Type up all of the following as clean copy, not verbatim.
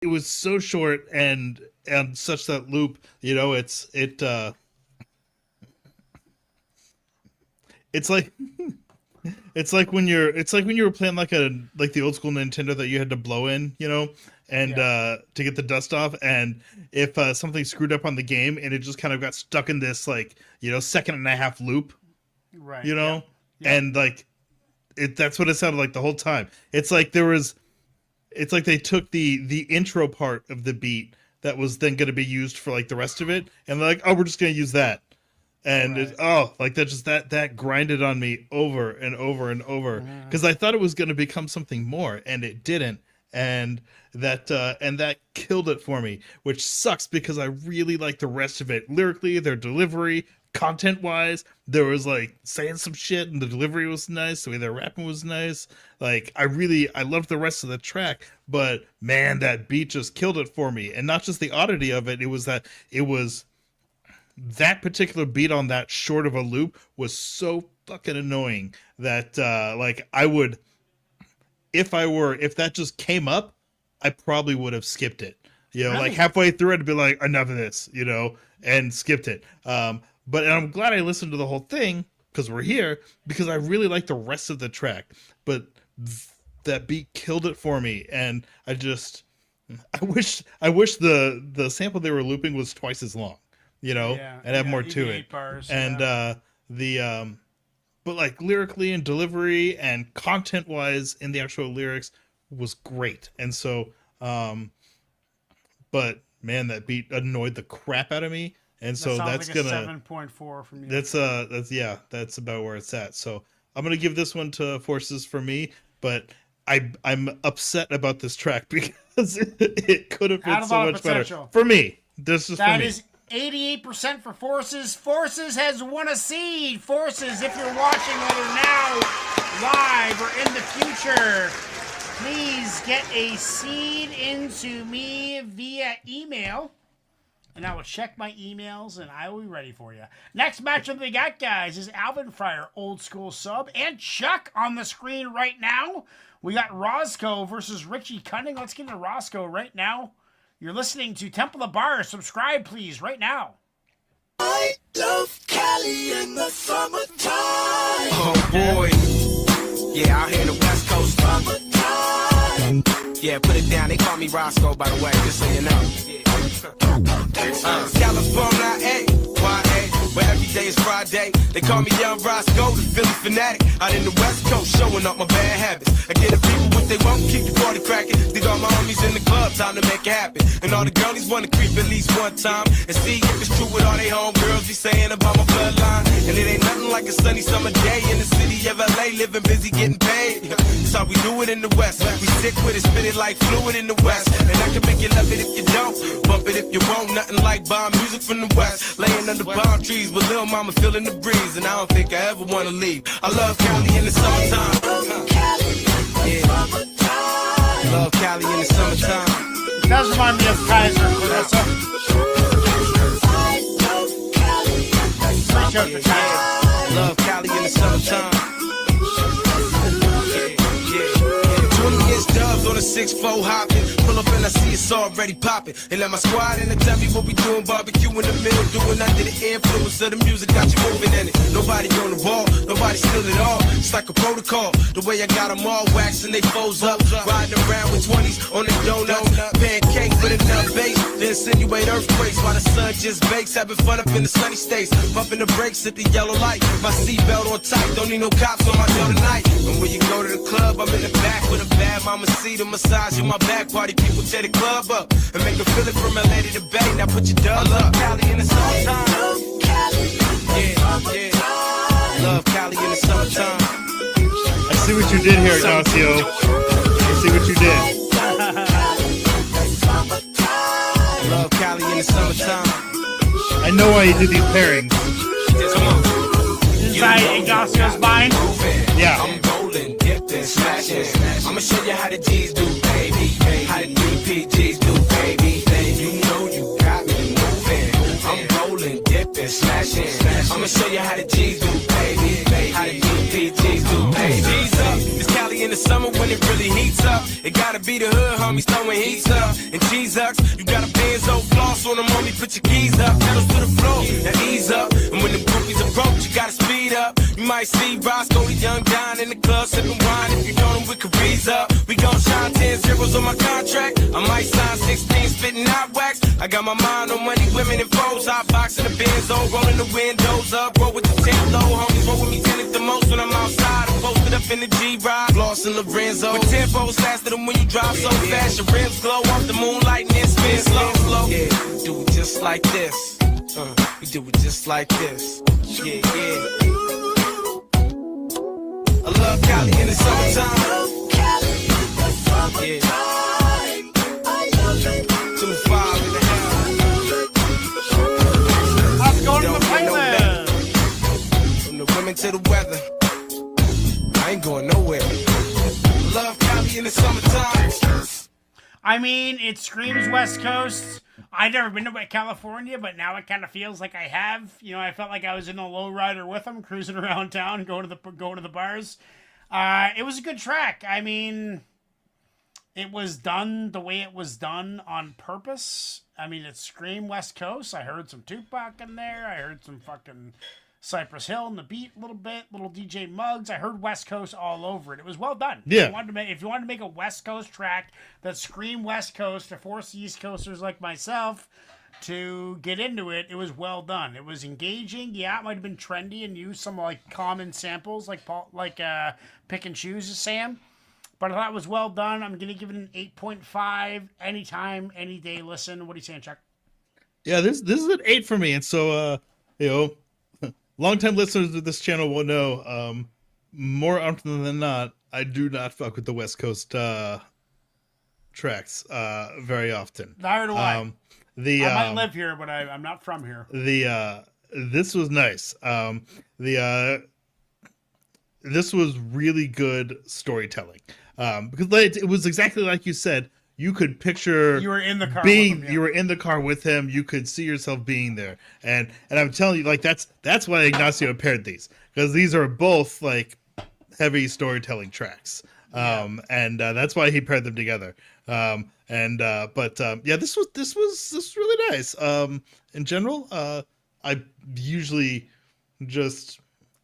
it was so short and such that loop, you know, it's like it's like when you were playing like the old school Nintendo that you had to blow in, you know, and to get the dust off, and if something screwed up on the game and it just kind of got stuck in this like, you know, second and a half loop, Right. you know, Yep. and like that's what it sounded like the whole time. It's like they took the intro part of the beat that was then going to be used for like the rest of it, and they're like, oh, we're just going to use that, and like that grinded on me over and over and over because I thought it was going to become something more, and it didn't, and that killed it for me, which sucks because I really like the rest of it lyrically, their delivery, content wise. There was like saying some shit, and the delivery was nice, the way their rapping was nice. Like I loved the rest of the track, but man, that beat just killed it for me, and not just the oddity of it. It was that particular beat on that short of a loop was so fucking annoying that like I would, if that just came up, I probably would have skipped it. You know, like halfway through I'd be like, enough of this, you know, and skipped it. But I'm glad I listened to the whole thing because we're here, because I really like the rest of the track. But that beat killed it for me, and I wish the sample they were looping was twice as long, you know, and have more to it. Bars, and but like lyrically and delivery and content wise in the actual lyrics was great. And so but man, that beat annoyed the crap out of me, and so that's like gonna 7.4 from you. That's about where it's at. So I'm gonna give this one to Forces for me, but I'm upset about this track because it could have been so much better for me. That is 88% for Forces. Forces has won a seed. Forces, if you're watching whether now live or in the future, please get a seed into me via email, and I will check my emails, and I will be ready for you. Next matchup we got, guys, is Aelvinfriar, old school sub, and Chuck on the screen right now. We got Roscoe versus Richie Cunning. Let's get into Roscoe right now. You're listening to Temple of Bar. Subscribe, please, right now. I love Cali in the summertime. Oh, boy. Yeah, out here in the West Coast. Summertime. Yeah, put it down. They call me Roscoe, by the way, just so you know. California, A-Y-A. But every day is Friday. They call me Young Roscoe, the Philly fanatic. Out in the West Coast, showing up my bad habits. I get the people what they want, keep the party cracking. Dig all my homies in the club, time to make it happen. And all the girlies wanna creep at least one time and see if it's true what all they homegirls be saying about my bloodline. And it ain't nothing like a sunny summer day in the city of LA, living busy, getting paid. That's how we do it in the West. We sick with it, spit it like fluid in the West. And I can make you love it if you don't, bump it if you won't. Nothing like bomb music from the West. Laying under palm trees with Lil Mama feeling the breeze, and I don't think I ever wanna leave. I love Cali in the summertime. Yeah. Love Cali in the summertime. It does remind me of Kaiser, Vanessa. Appreciate the Kaiser. Love Cali in the summertime. 20 inch dubs on a 6'4" hopping. Pull up and I see it's already popping. And let my squad in and tell me what we doing. Barbecue in the middle, doing under the influence of the music. Got you moving in it. Nobody on the wall, nobody still at all. It's like a protocol. The way I got them all waxing, they foes up. Riding around with 20s on the donut. Pancake with enough bass. They insinuate earthquakes while the sun just bakes. Having fun up in the sunny states. Pumping the brakes at the yellow light. My seatbelt on tight. Don't need no cops on my door tonight. And when you go to the club, I'm in the back with a bad mama see the massage in my back party. People tear the club up and make a feel it from LA to the Bay. Now put your dub up. Cali in the summertime. Yeah. Love Cali in the summertime. I see what you did here, Ignacio. I see what you did. Love Cali in the summertime. I know why you did these pairings. Come on. Inside Ignacio's mind. Yeah. I'm rolling, dipping, smashing. I'ma show you how the G's do, baby. How the DPGs do, baby. You know you got me moving. I'm rolling, dipping, smashing. I'ma show you how the G's do, baby. How the DPGs do, baby. G's up. It's Cali in the summer when it really heats up. It gotta be the hood, homie. homies throwing heats up and cheese ups. You got a Benzo floss on them, homie, put your keys up. Pedals to the floor, now ease up. And when the groupies approach, you gotta speed up. You might see Roscoe, the young Don in the club sipping wine. If you know them, we could breeze up. We gon' shine 10 zeros on my contract. I might sign 16 spitting out wax. I got my mind on money, women, and foes. Hot box in the Benzo, rolling the windows up. Roll with the 10 low, homies roll with me 10 at the most when I'm outside. I'm posted up in the G-Ride, floss in Lorenzo. With 10 foes faster than when you drive so fast. Your rims glow off the moonlight and then spin slow. Yeah, we do it just like this. We do it just like this. Yeah, yeah. I love Cali in the summertime. Yeah. 2-5 in the house. Let's go to the playlist. From the women to the weather, I ain't going nowhere. I love Cali in the summertime. I mean, it screams West Coast. I've never been to California, but now it kind of feels like I have. You know, I felt like I was in a lowrider with them, cruising around town, going to the bars. It was a good track. I mean, it was done the way it was done on purpose. I mean, it screamed West Coast. I heard some Tupac in there. I heard some fucking Cypress Hill in the beat a little bit, little DJ Muggs. I heard West Coast all over it. It was well done. Yeah. If you wanted to make a West Coast track that screamed West Coast to force East Coasters like myself to get into it, it was well done. It was engaging. Yeah, it might have been trendy and used some like common samples like Pick and Choose, Sam. But I thought it was well done. I'm gonna give it an 8.5. Anytime, any day. Listen. What are you saying, Chuck? Yeah, this is an 8 for me, and so you know. Longtime listeners of this channel will know, more often than not, I do not fuck with the West Coast tracks very often. Neither do I. I might live here, but I'm not from here. This was nice. This was really good storytelling because it was exactly like you said. You could picture you were in the car being with him, yeah. You were in the car with him. You could see yourself being there, and I'm telling you, like that's why Ignacio paired these, because these are both like heavy storytelling tracks, and that's why he paired them together. Yeah, this was really nice. In general, I usually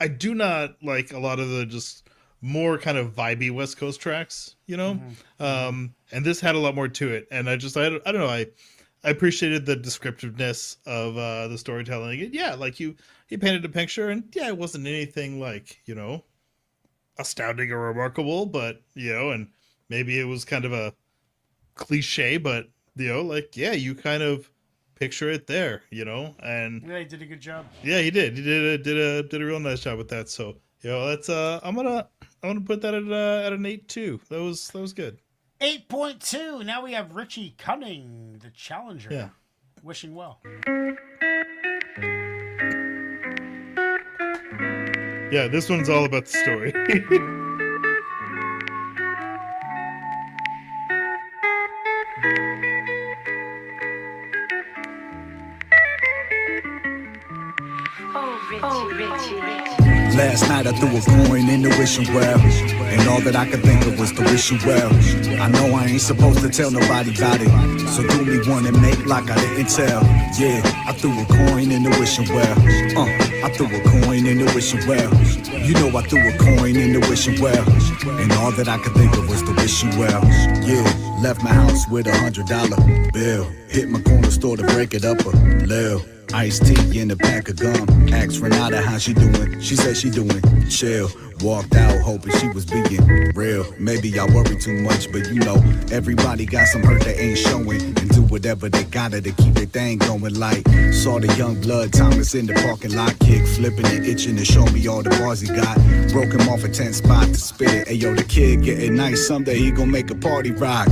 I do not like a lot of the just more kind of vibey West Coast tracks, you know? Mm-hmm. And this had a lot more to it. And I don't know, I appreciated the descriptiveness of the storytelling. And yeah, like he painted a picture, and yeah, it wasn't anything like, you know, astounding or remarkable, but, you know, and maybe it was kind of a cliche, but, you know, like, yeah, you kind of picture it there, you know? And yeah, he did a good job. Yeah, he did. He did a real nice job with that. So, you know, that's I'm gonna put that at an 8 too. That was good. 8.2. Now we have Richie Cunning, the challenger. Yeah. Wishing well. Yeah, this one's all about the story. Last night I threw a coin in the wishing well, and all that I could think of was to wish you well. I know I ain't supposed to tell nobody about it, so do me one and make like I didn't tell. Yeah, I threw a coin in the wishing well. I threw a coin in the wishing well. You know I threw a coin in the wishing well, and all that I could think of was to wish you well. Yeah, left my house with $100 bill, hit my corner store to break it up a little. Iced tea in the back of gum. Asked Renata how she doing. She said she doing chill. Walked out hoping she was being real. Maybe I worry too much, but you know, everybody got some hurt they ain't showing, and do whatever they gotta to keep their thing going. Like, saw the young blood Thomas in the parking lot, kick flipping and itching to show me all the bars he got. Broke him off a 10 spot to spit it. Ayo, the kid getting nice, someday he gon' make a party rock.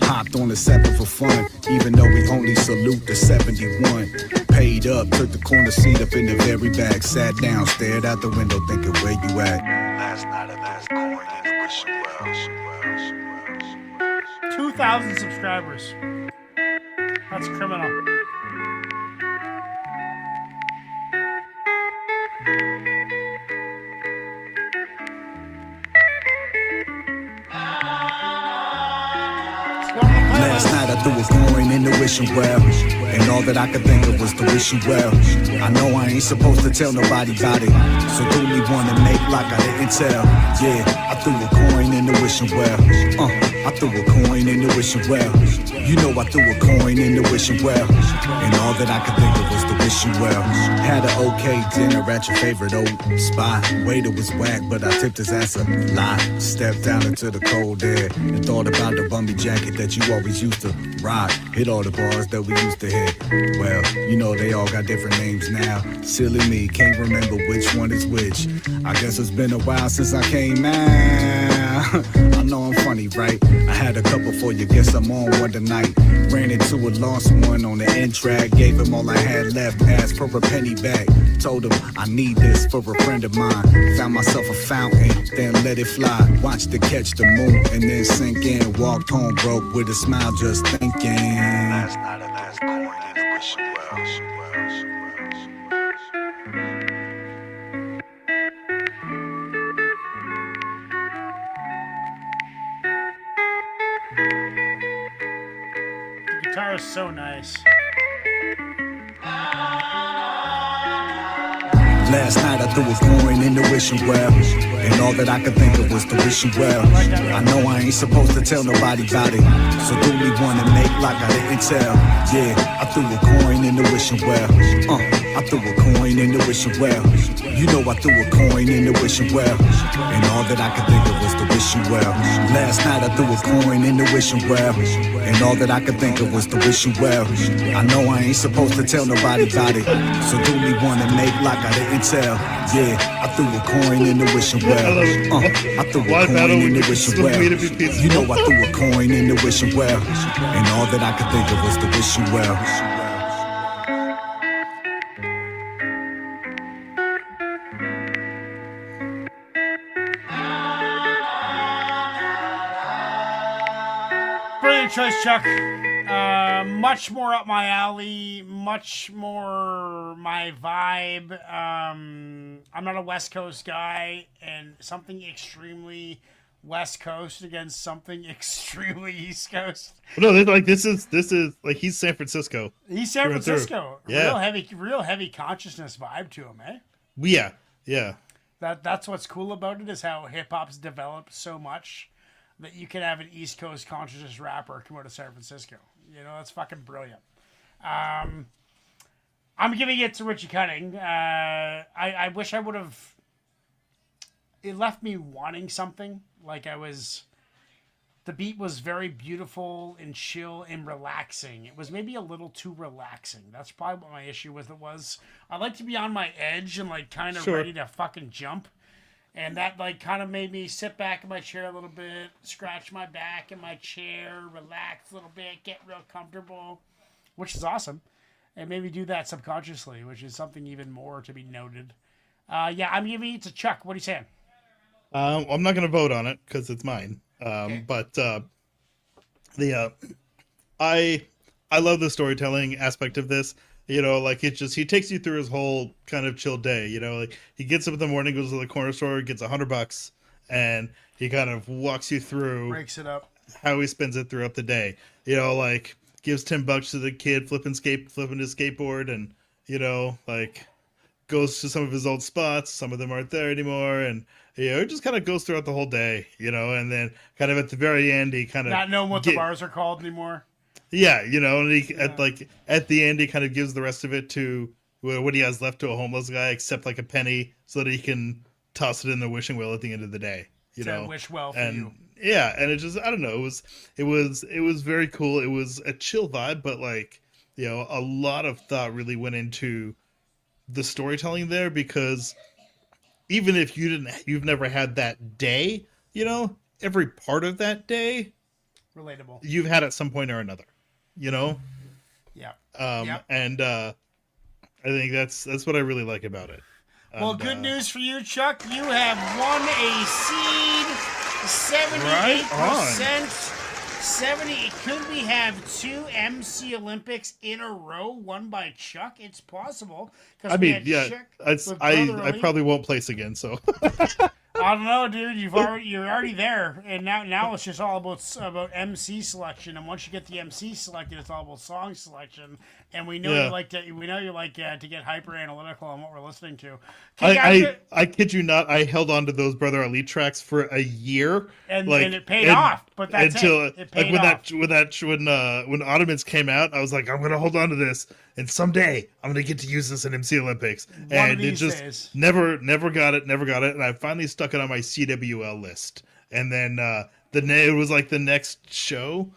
Hopped on the 7 for fun, even though we only salute the 71. Paid up, took the corner seat up in the very back, sat down, stared out the window, thinking where you at. Last night I last coin in the wishing well. 2,000 subscribers. That's criminal. threw a coin in the wishing well, and all that I could think of was to wish you well. I know I ain't supposed to tell nobody about it, so do me one and make like I didn't tell. Yeah, I threw a coin in the wishing well. I threw a coin in the wishing well. You know I threw a coin in the wishing well, and all that I could think of was to wish you well. Had an okay dinner at your favorite old spot. Waiter was whack, but I tipped his ass a lot. Stepped down into the cold air and thought about the bummy jacket that you always used to rock. Hit all the bars that we used to hit. Well, you know they all got different names now. Silly me, can't remember which one is which. I guess it's been a while since I came out. I know I'm funny, right? I had a couple for you, guess I'm on one tonight. Ran into a lost one on the end track. Gave him all I had left, asked for a penny back. Told him I need this for a friend of mine. Found myself a fountain, then let it fly. Watched it catch the moon and then sink in. Walked home broke with a smile just thinking. Last night I last coin in the wishing well. The guitar is so nice. Last night I threw a coin in the wishing well, and all that I could think of was to wish you well. I know I ain't supposed to tell nobody about it, so do me one and make like I didn't tell. Yeah, I threw a coin in the wishing well. I threw a coin in the wishing well. You know I threw a coin in the wishing well, and all that I could think of was to wish you well. Last night I threw a coin in the wishing well, and all that I could think of was to wish you well. I know I ain't supposed to tell nobody about it, so do me one and make like I didn't tell. Yeah, I threw a coin in the wishing well. I threw a coin in the wishing well. You know I threw a coin in the wishing well, and all that I could think of was to wish you well. Brilliant choice, Chuck. Much more up my alley, much more my vibe. I'm not a West Coast guy, and something extremely West Coast against something extremely East Coast. No, this is like he's San Francisco. He's San Francisco. Yeah. Real heavy consciousness vibe to him, eh? Yeah. That's what's cool about it, is how hip hop's developed so much that you can have an East Coast consciousness rapper come out of San Francisco. You know, that's fucking brilliant. I'm giving it to Richie Cunning. I wish I would have... It left me wanting something. Like the beat was very beautiful and chill and relaxing. It was maybe a little too relaxing. That's probably what my issue with it was. I like to be on my edge and like kind of ready to fucking jump. And that like kind of made me sit back in my chair a little bit, scratch my back in my chair, relax a little bit, get real comfortable, which is awesome. And maybe do that subconsciously, which is something even more to be noted. Yeah, I'm giving it to Chuck. What are you saying? I'm not going to vote on it because it's mine. Okay. But I love the storytelling aspect of this. You know, like he takes you through his whole kind of chill day. You know, like he gets up in the morning, goes to the corner store, gets $100, and he kind of walks you through, Breaks it up, how he spends it throughout the day. You know, like gives $10 to the kid flipping his skateboard, and you know, like goes to some of his old spots. Some of them aren't there anymore, and you know, it just kind of goes throughout the whole day. You know, and then kind of at the very end, he kind of not knowing what the bars are called anymore. Yeah, you know, and he at the end he kind of gives the rest of it to what he has left to a homeless guy, except like a penny, so that he can toss it in the wishing well at the end of the day. You know, wish well for and you. Yeah, and it just, I don't know, it was very cool. It was a chill vibe, but like, you know, a lot of thought really went into the storytelling there, because even if you've never had that day, you know, every part of that day, relatable, you've had at some point or another. You know, yeah. And I think that's what I really like about it. Well, good news for you, Chuck. You have won a seed, 78%. 70. Could we have two MC Olympics in a row won by Chuck? It's possible. I mean, yeah, I probably won't place again. So I don't know, dude. You're already there, and now it's just all about MC selection. And once you get the MC selected, it's all about song selection. And we know Yeah. you like to get hyper analytical on what we're listening to. Okay, guys, I kid you not. I held on to those Brother Elite tracks for a year, and it paid off. But that's until it paid like when off. when Ottomans came out, I was like, I'm gonna hold on to this, and someday I'm gonna get to use this in MC Olympics. One of And these it just days. never got it, and I finally stuck it on my CWL list. And then it was like the next show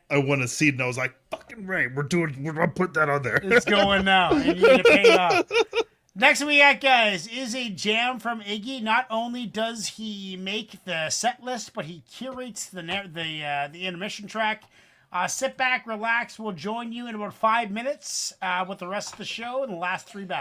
I won a seed, and I was like, fucking right, we're gonna put that on there. It's going now, and you're gonna pay off. Next we got, guys, is a jam from Iggy. Not only does he make the set list, but he curates the intermission track. Sit back, relax. We'll join you in about 5 minutes with the rest of the show and the last 3 battles.